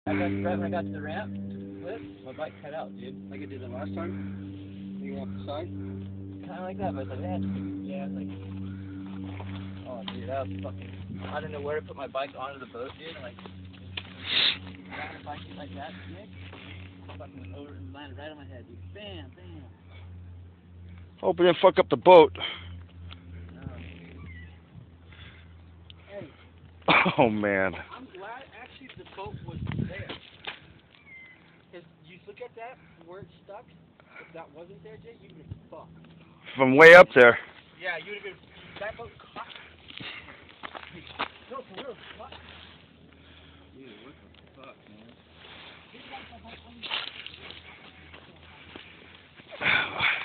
Right when I got to the ramp, flip, my bike cut out, dude. Like it did the last time? You were off the side? Kind of like that, but it's like, yeah, it's like, oh, dude, that was fucking, I didn't know where to put my bike onto the boat, dude, and like, ran a bike like that, Nick, fucking went over and landed right on my head, dude. Bam, bam. Hope it didn't fuck up the boat. Hey. Oh, man. I'm glad actually the boat was there. Because you look at that, where it's stuck, if that wasn't there, Jay, you'd have been fucked. From way up there. Yeah, you'd have been, that boat caught. No, for real, caught. Dude, what the fuck, man?